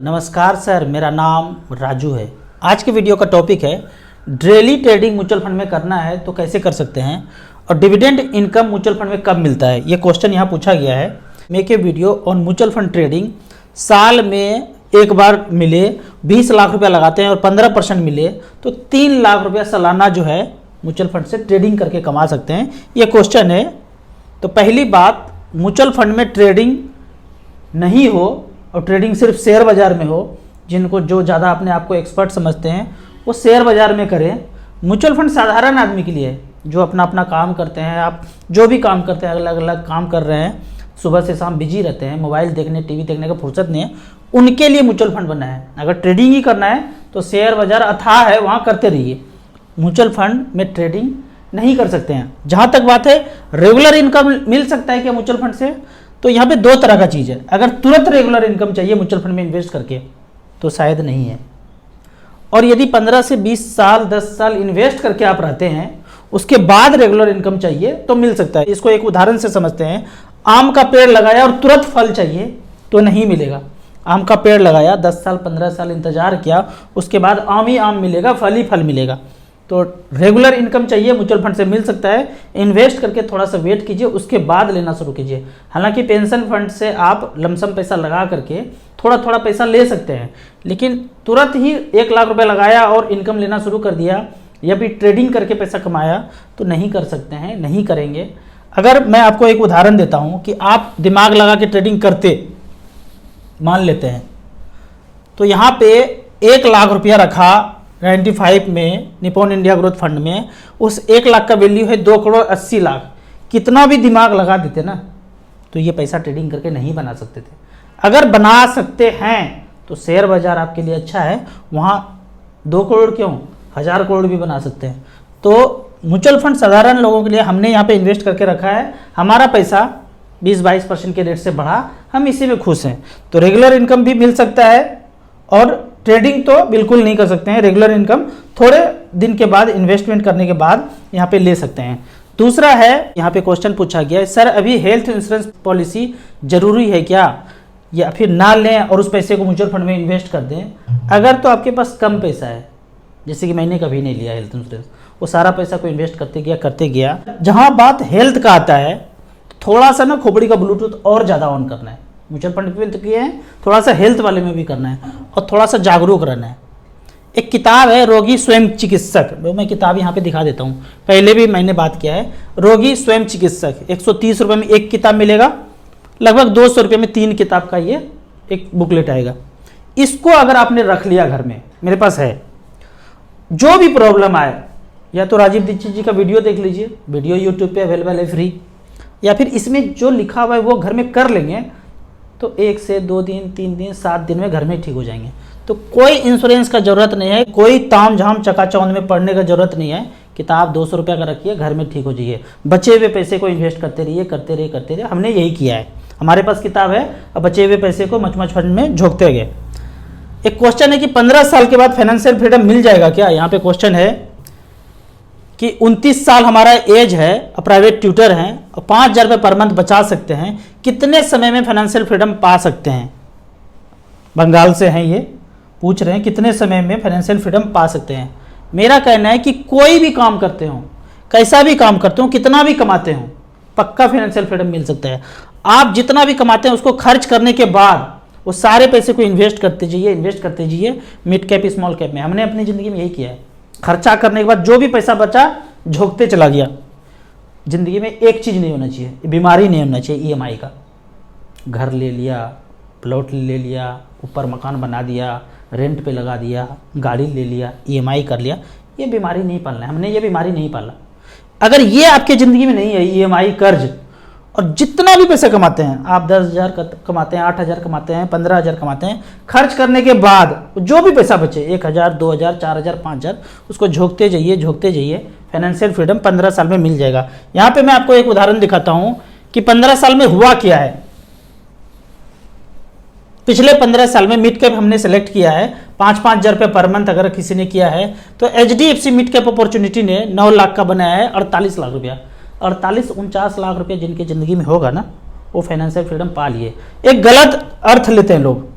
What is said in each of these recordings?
नमस्कार सर, मेरा नाम राजू है। आज की वीडियो का टॉपिक है डेली ट्रेडिंग म्यूचुअल फंड में करना है तो कैसे कर सकते हैं और डिविडेंड इनकम म्यूचुअल फंड में कब मिलता है, ये क्वेश्चन यहाँ पूछा गया है। Make a video on mutual fund trading. साल में एक बार मिले 20 लाख रुपया लगाते हैं और 15% मिले तो 3 लाख रुपया सालाना जो है म्यूचुअल फंड से ट्रेडिंग करके कमा सकते हैं, ये क्वेश्चन है। तो पहली बात, म्यूचुअल फंड में ट्रेडिंग नहीं हो और ट्रेडिंग सिर्फ शेयर बाज़ार में हो, जिनको जो ज़्यादा अपने आप को एक्सपर्ट समझते हैं वो शेयर बाज़ार में करें। म्यूचुअल फंड साधारण आदमी के लिए जो अपना अपना काम करते हैं, आप जो भी काम करते हैं, अलग अलग काम कर रहे हैं, सुबह से शाम बिजी रहते हैं, मोबाइल देखने टीवी देखने का फुर्सत नहीं है, उनके लिए म्यूचुअल फंड बना है। अगर ट्रेडिंग ही करना है तो शेयर बाज़ार अथाह है, वहाँ करते रहिए। म्यूचुअल फंड में ट्रेडिंग नहीं कर सकते हैं। जहाँ तक बात है रेगुलर इनकम मिल सकता है क्या म्यूचुअल फंड से, तो यहाँ पे दो तरह का चीज़ है। अगर तुरंत रेगुलर इनकम चाहिए म्यूचुअल फंड में इन्वेस्ट करके तो शायद नहीं है, और यदि 15 से 20 साल 10 साल इन्वेस्ट करके आप रहते हैं उसके बाद रेगुलर इनकम चाहिए तो मिल सकता है। इसको एक उदाहरण से समझते हैं। आम का पेड़ लगाया और तुरंत फल चाहिए तो नहीं मिलेगा। आम का पेड़ लगाया, 10 साल 15 साल इंतजार किया, उसके बाद आम ही आम मिलेगा, फल ही फल मिलेगा। तो रेगुलर इनकम चाहिए म्यूचुअल फंड से मिल सकता है। इन्वेस्ट करके थोड़ा सा वेट कीजिए, उसके बाद लेना शुरू कीजिए। हालांकि पेंशन फंड से आप लमसम पैसा लगा करके थोड़ा थोड़ा पैसा ले सकते हैं, लेकिन तुरंत ही 1 लाख रुपए लगाया और इनकम लेना शुरू कर दिया या फिर ट्रेडिंग करके पैसा कमाया तो नहीं कर सकते हैं, नहीं करेंगे। अगर मैं आपको एक उदाहरण देता हूँ कि आप दिमाग लगा के ट्रेडिंग करते मान लेते हैं, तो यहाँ पे 1 लाख रुपया रखा 95 में निप्पॉन इंडिया ग्रोथ फंड में, उस 1 लाख का वैल्यू है 2 करोड़ 80 लाख। कितना भी दिमाग लगा देते ना तो ये पैसा ट्रेडिंग करके नहीं बना सकते थे। अगर बना सकते हैं तो शेयर बाजार आपके लिए अच्छा है, वहाँ 2 करोड़ क्यों 1000 करोड़ भी बना सकते हैं। तो म्यूचुअल फंड साधारण लोगों के लिए हमने यहाँ पे इन्वेस्ट करके रखा है। हमारा पैसा 20-22% के रेट से बढ़ा, हम इसी में खुश हैं। तो रेगुलर इनकम भी मिल सकता है और ट्रेडिंग तो बिल्कुल नहीं कर सकते हैं। रेगुलर इनकम थोड़े दिन के बाद इन्वेस्टमेंट करने के बाद यहाँ पे ले सकते हैं। दूसरा है, यहाँ पे क्वेश्चन पूछा गया है, सर अभी हेल्थ इंश्योरेंस पॉलिसी जरूरी है क्या, या फिर ना लें और उस पैसे को म्यूचुअल फंड में इन्वेस्ट कर दें। अगर तो आपके पास कम पैसा है, जैसे कि मैंने कभी नहीं लिया हेल्थ इंश्योरेंस, वो सारा पैसा को इन्वेस्ट करते गया। जहाँ बात हेल्थ का आता है थोड़ा सा ना खोपड़ी का ब्लूटूथ और ज़्यादा ऑन करना है। म्यूचुअल फंड में तो किए हैं, थोड़ा सा हेल्थ वाले में भी करना है और थोड़ा सा जागरूक रहना है। एक किताब है रोगी स्वयं चिकित्सक, वो मैं किताब यहाँ पे दिखा देता हूँ, पहले भी मैंने बात किया है। रोगी स्वयं चिकित्सक 130 रुपये में एक किताब मिलेगा, लगभग 200 रुपये में 3 किताब का ये एक बुकलेट आएगा। इसको अगर आपने रख लिया घर में, मेरे पास है, जो भी प्रॉब्लम आए, या तो राजीव दीक्षित जी का वीडियो देख लीजिए, वीडियो यूट्यूब पे अवेलेबल है फ्री, या फिर इसमें जो लिखा हुआ है वो घर में कर लेंगे तो 1 से 2 दिन 3 दिन 7 दिन में घर में ठीक हो जाएंगे। तो कोई इंश्योरेंस का जरूरत नहीं है, कोई ताम झाम चकाचौंध में पढ़ने का जरूरत नहीं है। किताब 200 रुपया का रखिए, घर में ठीक हो जाइए। बचे हुए पैसे को इन्वेस्ट करते रहिए। हमने यही किया है, हमारे पास किताब है, अब बचे हुए पैसे को मच फंड में झोंकते गए। एक क्वेश्चन है कि 15 साल के बाद फाइनेंशियल फ्रीडम मिल जाएगा क्या। यहाँ पे क्वेश्चन है कि 29 साल हमारा एज है और प्राइवेट ट्यूटर हैं और 5000 रुपये पर मंथ बचा सकते हैं, कितने समय में फाइनेंशियल फ्रीडम पा सकते हैं। बंगाल से हैं, ये पूछ रहे हैं कितने समय में फाइनेंशियल फ्रीडम पा सकते हैं। मेरा कहना है कि कोई भी काम करते हो, कैसा भी काम करते हो, कितना भी कमाते हो, पक्का फाइनेंशियल फ्रीडम मिल सकता है। आप जितना भी कमाते हैं उसको खर्च करने के बाद वो सारे पैसे को इन्वेस्ट करते जाइए मिड कैप स्मॉल कैप में। हमने अपनी ज़िंदगी में यही किया है। खर्चा करने के बाद जो भी पैसा बचा झोंकते चला गया। ज़िंदगी में एक चीज़ नहीं होना चाहिए, बीमारी नहीं होना चाहिए ईएमआई का। घर ले लिया, प्लॉट ले लिया, ऊपर मकान बना दिया, रेंट पे लगा दिया, गाड़ी ले लिया, ईएमआई कर लिया, ये बीमारी नहीं पालना है। हमने ये बीमारी नहीं पाला। अगर ये आपकी ज़िंदगी में नहीं है, ईएमआई कर्ज, और जितना भी पैसा कमाते हैं आप, 10,000 कमाते हैं, 8,000 कमाते हैं, 15,000 कमाते हैं, खर्च करने के बाद जो भी पैसा बचे 1,000 2,000 4,000 5,000 उसको झोंकते जाइए। फाइनेंशियल फ्रीडम 15 साल में मिल जाएगा। यहाँ पे मैं आपको एक उदाहरण दिखाता हूँ कि 15 साल में हुआ क्या है। पिछले 15 साल में मिड कैप हमने सेलेक्ट किया है, 5,000 रुपये पर मंथ अगर किसी ने किया है तो HDFC मिड कैप अपॉर्चुनिटी ने 9 लाख का बनाया है 48 लाख रुपया। 48-49 लाख रुपये जिनकी ज़िंदगी में होगा ना, वो फाइनेंशियल फ्रीडम पा लिए। एक गलत अर्थ लेते हैं लोग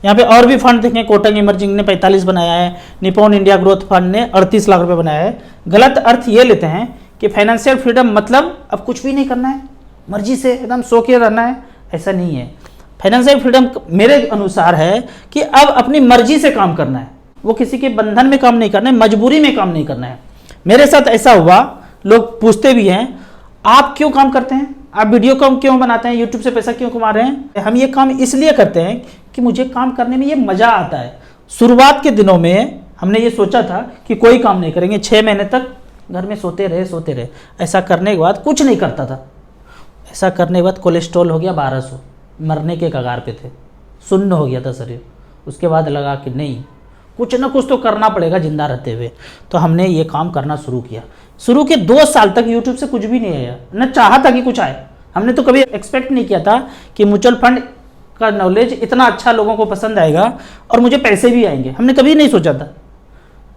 यहाँ पे और भी फंड देखें, कोटक इमर्जिंग ने 45 बनाया है, निपॉन इंडिया ग्रोथ फंड ने 38 लाख रुपए बनाया है। गलत अर्थ ये लेते हैं कि फाइनेंशियल फ्रीडम मतलब अब कुछ भी नहीं करना है, मर्जी से एकदम सो के रहना है, ऐसा नहीं है। फाइनेंशियल फ्रीडम मेरे अनुसार है कि अब अपनी मर्जी से काम करना है, वो किसी के बंधन में काम नहीं करना है, मजबूरी में काम नहीं करना है। मेरे साथ ऐसा हुआ, लोग पूछते भी हैं आप क्यों काम करते हैं, आप वीडियो कम क्यों बनाते हैं, यूट्यूब से पैसा क्यों कमा रहे हैं। हम ये काम इसलिए करते हैं कि मुझे काम करने में ये मज़ा आता है। शुरुआत के दिनों में हमने ये सोचा था कि कोई काम नहीं करेंगे, 6 महीने तक घर में सोते रहे। ऐसा करने के बाद कुछ नहीं करता था, ऐसा करने के बाद कोलेस्ट्रॉल हो गया 1200, मरने के कगार पे थे, सुन्न हो गया था शरीर। उसके बाद लगा कि नहीं, कुछ ना कुछ तो करना पड़ेगा जिंदा रहते हुए। तो हमने ये काम करना शुरू किया। शुरू के 2 साल तक यूट्यूब से कुछ भी नहीं आया, न चाहा था कि कुछ आए। हमने तो कभी एक्सपेक्ट नहीं किया था कि म्यूचुअल फंड का नॉलेज इतना अच्छा लोगों को पसंद आएगा और मुझे पैसे भी आएंगे, हमने कभी नहीं सोचा था।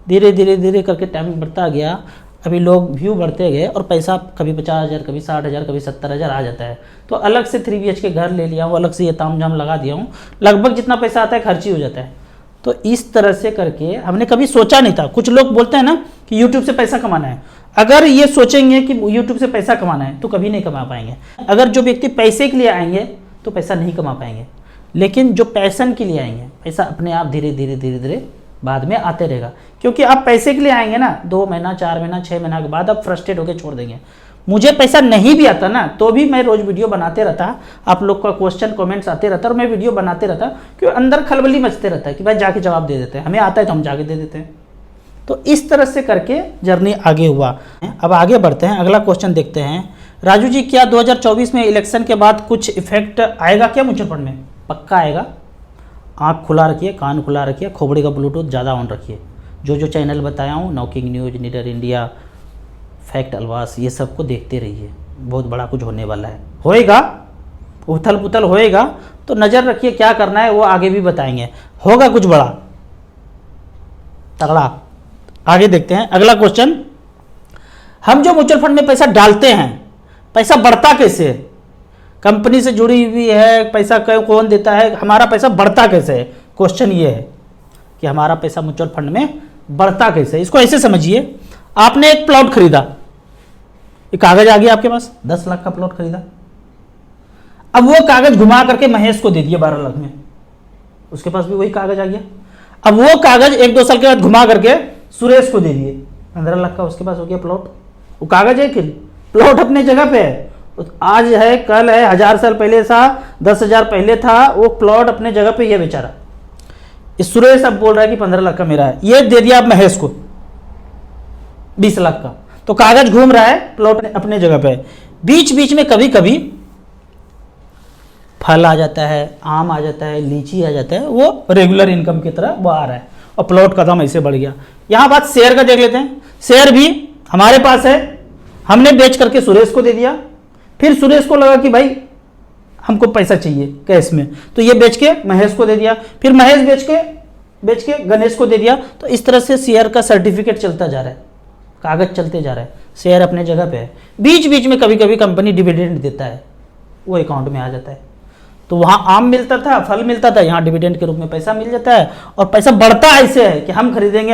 धीरे धीरे करके टाइम बढ़ता गया, अभी लोग व्यू बढ़ते गए और पैसा कभी 50,000, कभी 60,000, कभी 70,000 आ जाता है। तो अलग से 3 BHK घर ले लिया हूँ, अलग से ये ताम झाम लगा दिया हूँ, लगभग जितना पैसा आता है खर्च ही हो जाता है। तो इस तरह से करके हमने कभी सोचा नहीं था। कुछ लोग बोलते हैं ना कि यूट्यूब से पैसा कमाना है, अगर ये सोचेंगे कि यूट्यूब से पैसा कमाना है तो कभी नहीं कमा पाएंगे। अगर जो व्यक्ति पैसे के लिए आएंगे तो पैसा नहीं कमा पाएंगे, लेकिन जो पैशन के लिए आएंगे पैसा अपने आप धीरे धीरे बाद में आते रहेगा। क्योंकि आप पैसे के लिए आएंगे ना, 2 महीना, 4 महीना, 6 महीना के बाद आप फ्रस्ट्रेट होकर छोड़ देंगे। मुझे पैसा नहीं भी आता ना तो भी मैं रोज वीडियो बनाते रहता, आप लोग का क्वेश्चन कमेंट्स आते रहता और मैं वीडियो बनाते रहता, क्योंकि अंदर खलबली मचते रहता है कि भाई जाके जवाब दे देते हैं, हमें आता है तो हम जाके दे देते हैं। तो इस तरह से करके जर्नी आगे हुआ। अब आगे बढ़ते हैं, अगला क्वेश्चन देखते हैं। राजू जी, क्या 2024 में इलेक्शन के बाद कुछ इफेक्ट आएगा क्या म्यूचुअल फंड में? पक्का आएगा। आँख खुला रखिए, कान खुला रखिए, खोपड़ी का ब्लूटूथ ज़्यादा ऑन रखिए। जो चैनल बताया हूँ, knocking news, नीडर India, fact Alva's, ये सब को देखते रहिए, बहुत बड़ा कुछ होने वाला है। होएगा, उथल पुथल होएगा, तो नज़र रखिए क्या करना है, वो आगे भी बताएंगे। होगा कुछ बड़ा तगड़ा। आगे देखते हैं अगला क्वेश्चन। हम जो म्यूचुअल फंड में पैसा डालते हैं, पैसा बढ़ता कैसे है? कंपनी से जुड़ी हुई है, पैसा कौन देता है, हमारा पैसा बढ़ता कैसे है? क्वेश्चन ये है कि हमारा पैसा म्यूचुअल फंड में बढ़ता कैसे है। इसको ऐसे समझिए, आपने एक प्लॉट खरीदा, ये कागज आ गया आपके पास, 10 लाख का प्लॉट खरीदा। अब वो कागज घुमा करके महेश को दे दिया 12 लाख में, उसके पास भी वही कागज आ गया। अब वो कागज 1-2 साल के बाद घुमा करके सुरेश को दे दिए, 15 लाख का उसके पास हो गया प्लॉट। वो कागज है कि प्लॉट अपने जगह पे है, आज है, कल है, 1000 साल पहले था, 10,000 पहले था, वो प्लॉट अपने जगह पे ये बेचारा। इस सुरेश अब बोल रहा है कि 15 लाख का मेरा है, ये दे दिया आप महेश को 20 लाख का। तो कागज घूम रहा है, प्लॉट अपने जगह पे है। बीच बीच में कभी कभी फल आ जाता है, आम आ जाता है, लीची आ जाता है, वो रेगुलर इनकम की तरह वो आ रहा है और प्लॉट का दाम ऐसे बढ़ गया। यहां बात शेयर का देख लेते हैं। शेयर भी हमारे पास है, हमने बेच करके सुरेश को दे दिया, फिर सुरेश को लगा कि भाई हमको पैसा चाहिए कैश में, तो ये बेच के महेश को दे दिया, फिर महेश बेच के गणेश को दे दिया। तो इस तरह से शेयर का सर्टिफिकेट चलता जा रहा है, कागज चलते जा रहा है, शेयर अपने जगह पे है। बीच बीच में कभी कभी कंपनी डिविडेंड देता है, वो अकाउंट में आ जाता है। तो वहाँ आम मिलता था, फल मिलता था, यहाँ डिविडेंड के रूप में पैसा मिल जाता है। और पैसा बढ़ता ऐसे है कि हम खरीदेंगे,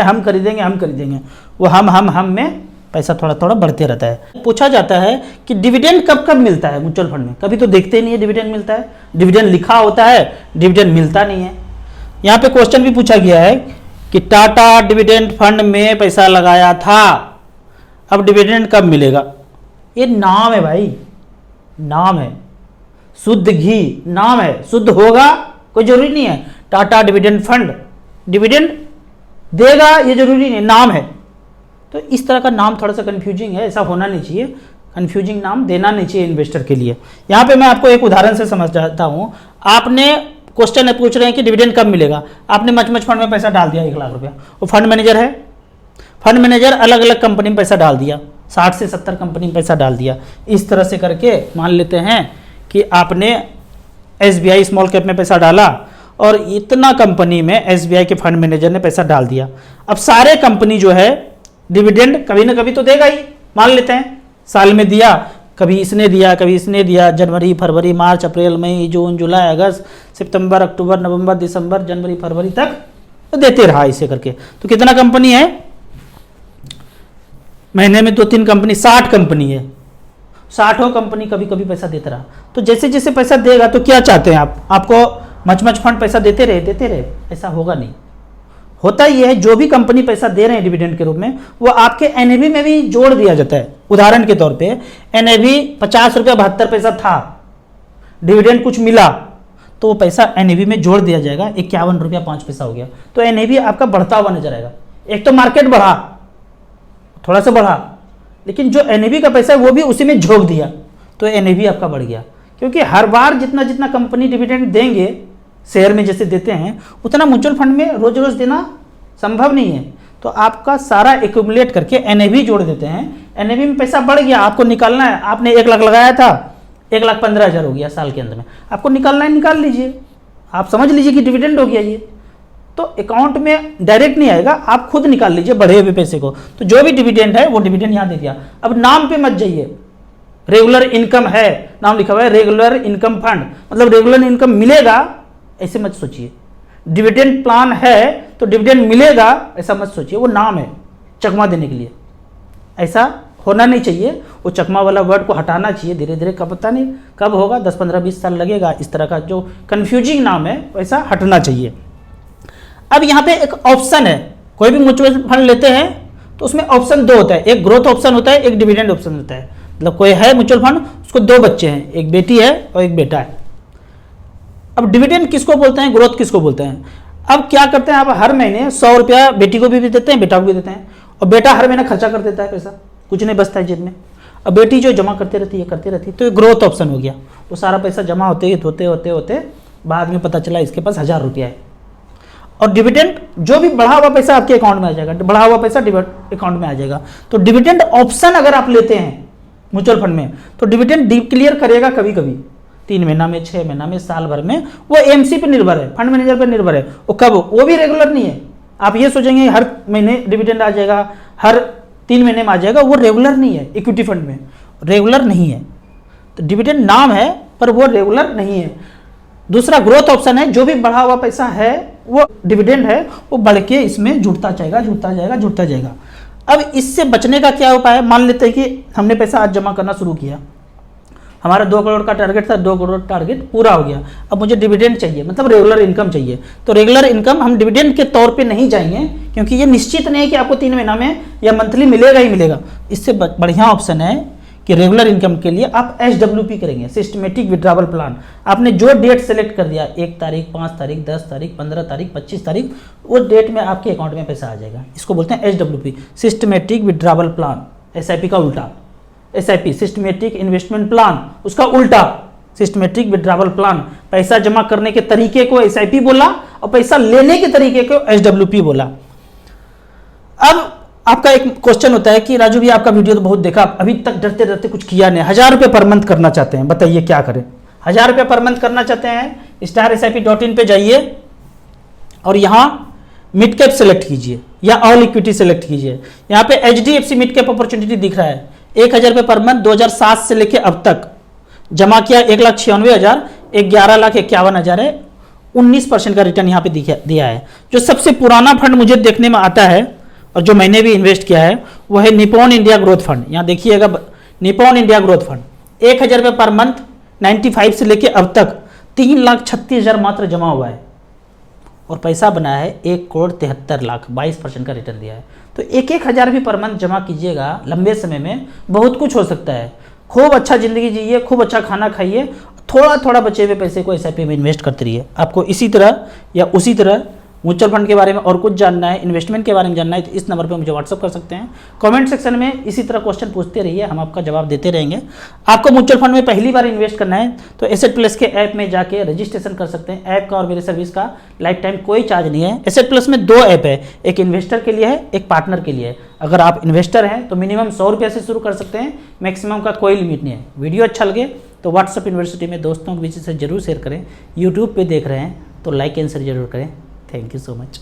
वो हम में पैसा थोड़ा थोड़ा बढ़ते रहता है। पूछा जाता है कि डिविडेंड कब कब मिलता है म्यूचुअल फंड में? कभी तो देखते ही नहीं है डिविडेंड मिलता है, डिविडेंड लिखा होता है, डिविडेंड मिलता नहीं है। यहाँ पे क्वेश्चन भी पूछा गया है कि टाटा डिविडेंड फंड में पैसा लगाया था, अब डिविडेंड कब मिलेगा? ये नाम है भाई, नाम है, शुद्ध घी नाम है, शुद्ध होगा कोई जरूरी नहीं है। टाटा डिविडेंड फंड डिविडेंड देगा ये जरूरी नहीं, नाम है। तो इस तरह का नाम थोड़ा सा कंफ्यूजिंग है, ऐसा होना नहीं चाहिए, कंफ्यूजिंग नाम देना नहीं चाहिए इन्वेस्टर के लिए। यहाँ पे मैं आपको एक उदाहरण से समझाता हूँ। आपने क्वेश्चन पूछ रहे हैं कि डिविडेंड कब मिलेगा, आपने मच फंड में पैसा डाल दिया 1 लाख रुपया, वो फंड मैनेजर है, फंड मैनेजर अलग अलग कंपनी में पैसा डाल दिया, 60 से 70 कंपनी में पैसा डाल दिया। इस तरह से करके मान लेते हैं कि आपने SBI स्मॉल कैप में पैसा डाला और इतना कंपनी में SBI के फंड मैनेजर ने पैसा डाल दिया। अब सारे कंपनी जो है डिविडेंड कभी ना कभी तो देगा ही, मान लेते हैं साल में दिया कभी इसने दिया कभी इसने दिया, जनवरी फरवरी मार्च अप्रैल मई जून जुलाई अगस्त सितंबर अक्टूबर नवंबर दिसंबर जनवरी फरवरी तक तो देते रहा इसे करके। तो कितना कंपनी है, महीने में 2-3 कंपनी, 60 कंपनी है, 60 कंपनी कभी कभी पैसा देता रहा। तो जैसे जैसे पैसा देगा तो क्या चाहते हैं आप, आपको मच फंड पैसा देते रहे, ऐसा होगा नहीं। होता ये है जो भी कंपनी पैसा दे रहे हैं डिविडेंड के रूप में वो आपके एनएवी में भी जोड़ दिया जाता है। उदाहरण के तौर पे एनएवी 50 रुपया 72 पैसा था, डिविडेंड कुछ मिला तो वो पैसा एनएवी में जोड़ दिया जाएगा, 51 रुपया 5 पैसा हो गया। तो एनएवी आपका बढ़ता हुआ नजर आएगा। एक तो मार्केट बढ़ा, थोड़ा सा बढ़ा, लेकिन जो एनएवी का पैसा है वो भी उसी में झोंक दिया तो एनएवी आपका बढ़ गया। क्योंकि हर बार जितना जितना कंपनी डिविडेंड देंगे शेयर में जैसे देते हैं उतना म्यूचुअल फंड में रोज रोज देना संभव नहीं है। तो आपका सारा एक्यूमुलेट करके एनएवी जोड़ देते हैं, एनएवी में पैसा बढ़ गया, आपको निकालना है। आपने 1 लाख लगाया था, 1,15,000 हो गया साल के अंत में, आपको निकालना है, निकाल लीजिए। आप समझ लीजिए कि डिविडेंड हो गया ये, तो अकाउंट में डायरेक्ट नहीं आएगा, आप खुद निकाल लीजिए बढ़े हुए पैसे को। तो जो भी डिविडेंड है वो डिविडेंड यहाँ दे दिया। अब नाम पे मत जाइए, रेगुलर इनकम है, नाम लिखा हुआ है रेगुलर इनकम फंड, मतलब रेगुलर इनकम मिलेगा ऐसे मत सोचिए। डिविडेंड प्लान है तो डिविडेंड मिलेगा ऐसा मत सोचिए, वो नाम है चकमा देने के लिए, ऐसा होना नहीं चाहिए। वो चकमा वाला वर्ड को हटाना चाहिए धीरे धीरे, कब पता नहीं कब होगा, 10 15 20 साल लगेगा। इस तरह का जो कंफ्यूजिंग नाम है वैसा हटना चाहिए। अब यहाँ पे एक ऑप्शन है, कोई भी म्यूचुअल फंड लेते हैं तो उसमें ऑप्शन 2 होता है, एक ग्रोथ ऑप्शन होता है, एक डिविडेंड ऑप्शन होता है। मतलब कोई है म्यूचुअल फंड, उसको 2 बच्चे हैं, एक बेटी है और एक बेटा है। अब डिविडेंड किसको बोलते हैं, ग्रोथ किसको बोलते हैं। अब क्या करते हैं, आप हर महीने 100 रुपया बेटी को भी देते हैं, बेटा को भी देते हैं, और बेटा हर महीने खर्चा कर देता है, पैसा कुछ नहीं बचता है जेब में। अब बेटी जो जमा करती रहती है तो ये ग्रोथ ऑप्शन हो गया। वो सारा पैसा जमा होते होते बाद में पता चला इसके पास 1000 रुपया है। और डिविडेंड जो भी बढ़ा हुआ पैसा आपके अकाउंट में आ जाएगा, बढ़ा हुआ पैसा अकाउंट में आ जाएगा। तो डिविडेंड ऑप्शन अगर आप लेते हैं म्यूचुअल फंड में तो डिविडेंड डिक्लेयर करेगा कभी कभी 3 महीना में, 6 महीना में, साल भर में। वो एमसी पे निर्भर है, फंड मैनेजर पे निर्भर है, वो कब, वो भी रेगुलर नहीं है। आप ये सोचेंगे हर महीने डिविडेंड आ जाएगा, हर 3 महीने में आ जाएगा, वो रेगुलर नहीं है। इक्विटी फंड में रेगुलर नहीं है। तो डिविडेंड नाम है पर वो रेगुलर नहीं है। दूसरा ग्रोथ ऑप्शन है, जो भी बढ़ा हुआ पैसा है वो डिविडेंड है, वो बढ़ के इसमें जुड़ता जाएगा। अब इससे बचने का क्या उपाय है। मान लेते हैं कि हमने पैसा आज जमा करना शुरू किया, हमारा 2 करोड़ का टारगेट था, 2 करोड़ टारगेट पूरा हो गया। अब मुझे डिविडेंड चाहिए, मतलब रेगुलर इनकम चाहिए। तो रेगुलर इनकम हम डिविडेंड के तौर पे नहीं जाएंगे, क्योंकि ये निश्चित नहीं है कि आपको 3 महीना में या मंथली मिलेगा ही मिलेगा। इससे बढ़िया ऑप्शन है कि रेगुलर इनकम के लिए आप SWP करेंगे, सिस्टमेटिक विड्रॉवल प्लान। आपने जो डेट सेलेक्ट कर दिया, 1 तारीख, 5 तारीख, 10 तारीख, 15 तारीख, 25 तारीख, वो डेट में आपके अकाउंट में पैसा आ जाएगा। इसको बोलते हैं SWP, systematic withdrawal plan. SIP का उल्टा, SIP सिस्टमेटिक इन्वेस्टमेंट प्लान, उसका उल्टा सिस्टमेटिक विड्रॉवल प्लान। पैसा जमा करने के तरीके को SIP बोला और पैसा लेने के तरीके को SWP बोला। अब आपका एक क्वेश्चन होता है कि राजू भी आपका वीडियो तो बहुत देखा, अभी तक डरते डरते कुछ किया नहीं, 1000 रुपये पर मंथ करना चाहते हैं, बताइए क्या करें। 1000 रुपये पर मंथ करना चाहते हैं, StarSIP.in पे जाइए और यहाँ मिड कैप सेलेक्ट कीजिए या ऑल इक्विटी सेलेक्ट कीजिए। यहाँ पे HDFC मिड कैप अपॉर्चुनिटी दिख रहा है। 1000 रुपये पर मंथ 2007 से लेके अब तक जमा किया 1,96,000, 11,51,000 है, 19% का रिटर्न यहाँ पे दिया है। जो सबसे पुराना फंड मुझे देखने में आता है और जो मैंने भी इन्वेस्ट किया है वो है निपॉन इंडिया ग्रोथ फंड। यहाँ देखिएगा निपॉन इंडिया ग्रोथ फंड 1000 रुपये पर मंथ 95 से लेके अब तक 3,36,000 मात्र जमा हुआ है और पैसा बनाया है 1,73,00,000, 22% का रिटर्न दिया है। तो 1,000 भी पर मंथ जमा कीजिएगा, लंबे समय में बहुत कुछ हो सकता है। खूब अच्छा जिंदगी जिए, खूब अच्छा खाना खाइए, थोड़ा थोड़ा बचे हुए पैसे को SIP में इन्वेस्ट करते रहिए। आपको इसी तरह या उसी तरह म्यूचुअल फंड के बारे में और कुछ जानना है, इन्वेस्टमेंट के बारे में जानना है तो इस नंबर पे मुझे व्हाट्सअप कर सकते हैं। कमेंट सेक्शन में इसी तरह क्वेश्चन पूछते रहिए, हम आपका जवाब देते रहेंगे। आपको म्यूचुअल फंड में पहली बार इन्वेस्ट करना है तो एसेट प्लस के ऐप में जाके रजिस्ट्रेशन कर सकते हैं। ऐप का और मेरे सर्विस का लाइफ टाइम कोई चार्ज नहीं है। एसेट प्लस में 2 ऐप है, एक इन्वेस्टर के लिए है, एक पार्टनर के लिए है। अगर आप इन्वेस्टर हैं तो मिनिमम 100 रुपये से शुरू कर सकते हैं, मैक्सिमम का कोई लिमिट नहीं है। वीडियो अच्छा लगे तो व्हाट्सअप यूनिवर्सिटी में दोस्तों के बीच से जरूर शेयर करें। यूट्यूब पे देख रहे हैं तो लाइक एंड शेयर जरूर करें। Thank you so much.